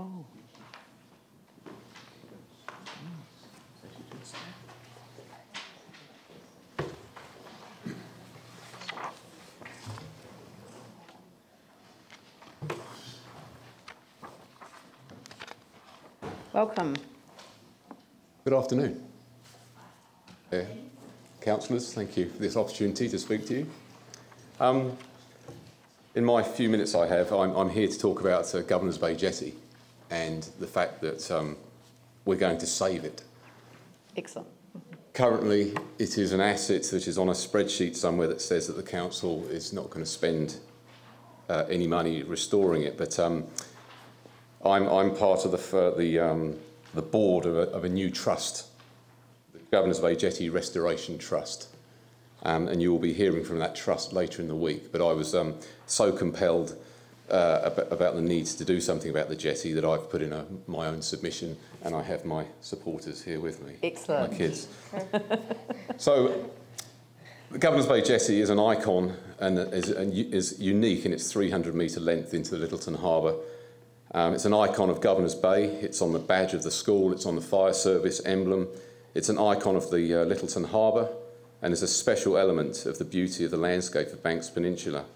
Oh. Welcome. Good afternoon. Councillors, thank you for this opportunity to speak to you. In my few minutes I have, I'm here to talk about Governor's Bay Jetty and the fact that we're going to save it. Excellent. Currently, it is an asset that is on a spreadsheet somewhere that says that the council is not going to spend any money restoring it, but I'm part of the board of a new trust, the Governor's Bay Jetty Restoration Trust, and you will be hearing from that trust later in the week. But I was so compelled about the need to do something about the jetty that I've put in my own submission, and I have my supporters here with me. Excellent. My kids. So, the Governor's Bay Jetty is an icon and is unique in its 300-metre length into the Littleton Harbour. It's an icon of Governor's Bay. It's on the badge of the school. It's on the fire service emblem. It's an icon of the Littleton Harbour, and is a special element of the beauty of the landscape of Banks Peninsula.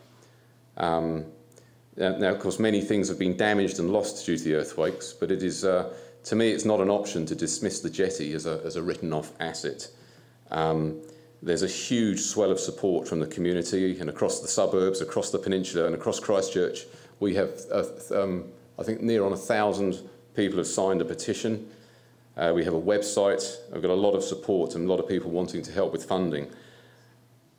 Now, of course, many things have been damaged and lost due to the earthquakes, but it is, to me, it's not an option to dismiss the jetty as a written-off asset. There's a huge swell of support from the community and across the suburbs, across the peninsula and across Christchurch. We have, I think, near on 1,000 people have signed a petition. We have a website. I've got a lot of support and a lot of people wanting to help with funding.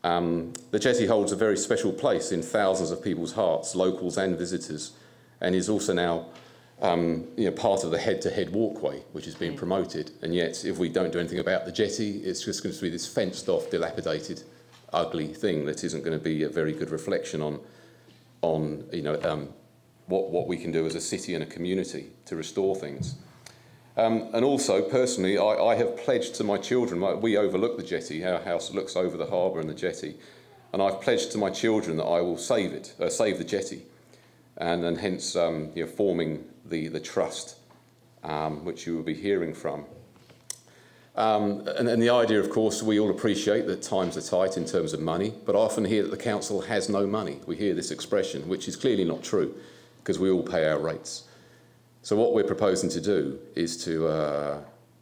The jetty holds a very special place in thousands of people's hearts, locals and visitors, and is also now part of the head-to-head walkway, which is being promoted. And yet, if we don't do anything about the jetty, it's just going to be this fenced-off, dilapidated, ugly thing that isn't going to be a very good reflection on what we can do as a city and a community to restore things. And also, personally, I have pledged to my children, we overlook the jetty, our house looks over the harbour and the jetty, and I've pledged to my children that I will save it, save the jetty, and hence forming the trust, which you will be hearing from. And the idea, of course, we all appreciate that times are tight in terms of money, but I often hear that the council has no money. We hear this expression, which is clearly not true, because we all pay our rates. So what we're proposing to do is to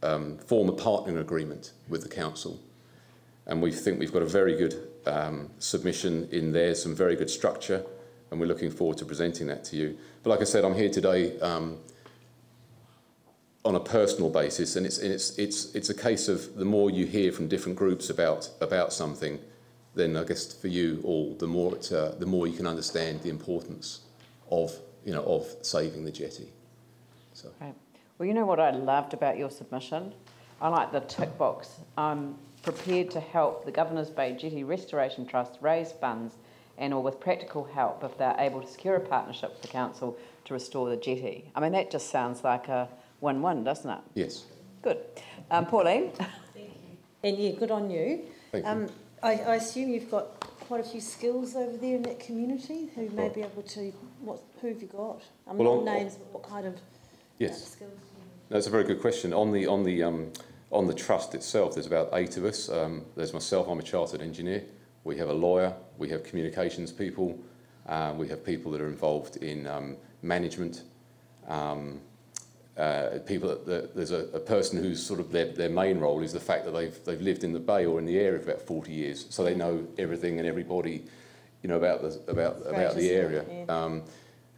form a partnering agreement with the council. And we think we've got a very good submission in there, some very good structure, and we're looking forward to presenting that to you. But like I said, I'm here today on a personal basis, and it's a case of the more you hear from different groups about something, then I guess for you all, the more you can understand the importance of saving the jetty. So. Right. Well, you know what I loved about your submission? I like the tick box. I'm prepared to help the Governor's Bay Jetty Restoration Trust raise funds and or with practical help if they're able to secure a partnership with the council to restore the jetty. I mean, that just sounds like a win-win, doesn't it? Yes. Good. Pauline? Thank you. And yeah, good on you. Thank you. I assume you've got quite a few skills over there in that community who may be able to, who have you got? Not names, but what kind of skills do you have? That's a very good question. On the trust itself, there's about 8 of us. There's myself, I'm a chartered engineer. We have a lawyer, we have communications people, we have people that are involved in management. There's a person who's sort of their main role is the fact that they've lived in the bay or in the area for about 40 years, so they know everything and everybody, about the area. Yeah.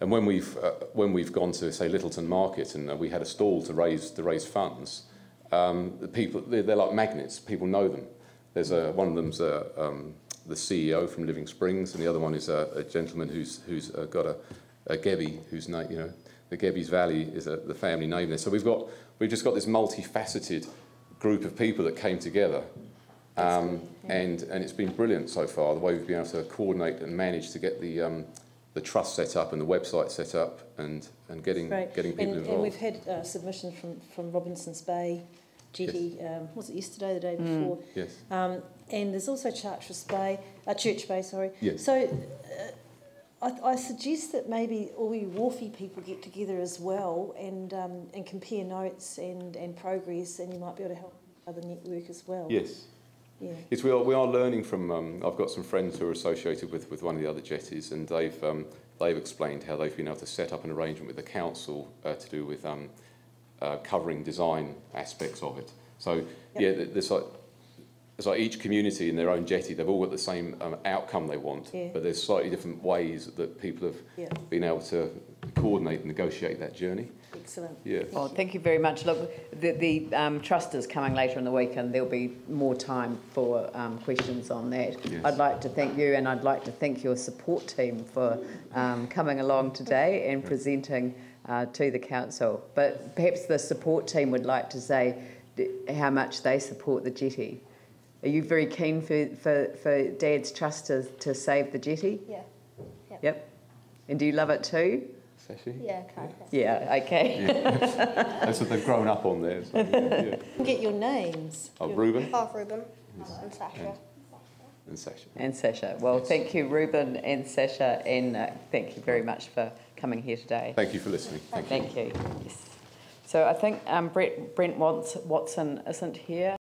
And when we've gone to, say, Littleton Market and we had a stall to raise funds, the people they're like magnets. People know them. There's one of them's the CEO from Living Springs, and the other one is a gentleman who's got a Gebby, whose name, the Gebby's Valley is the family name there. So we've just got this multifaceted group of people that came together, and it's been brilliant so far. The way we've been able to coordinate and manage to get the trust set up and the website set up and getting people involved. And we've had submissions from Robinson's Bay Jetty. Yes. Was it yesterday, the day before? Yes. And there's also Church Bay, sorry. Yes. So I suggest that maybe all you wharfie people get together as well and compare notes and progress, and you might be able to help other network as well. Yes. Yeah. Yes, we are learning from. I've got some friends who are associated with one of the other jetties, and they've explained how they've been able to set up an arrangement with the council to do with covering design aspects of it. So yeah, there's like each community in their own jetty, they've all got the same outcome they want, but there's slightly different ways that people have been able to coordinate and negotiate that journey. Excellent. Yeah. Well, thank you very much. Look, the trust is coming later in the week, and there'll be more time for questions on that. Yes. I'd like to thank you, and I'd like to thank your support team for coming along today and presenting to the council. But perhaps the support team would like to say how much they support the jetty. Are you very keen for Dad's trust to save the jetty? Yeah. Yep. And do you love it too? Sashi? Yeah, kind of. Yeah, okay. Yeah. That's what they've grown up on there. So, yeah. Get your names. Oh, Reuben? Reuben and Sasha. And Sasha. And Sasha. Well, thank you, Reuben and Sasha, and thank you very much for coming here today. Thank you for listening. Thank you. Thank you. Yes. So I think Brent Watson isn't here.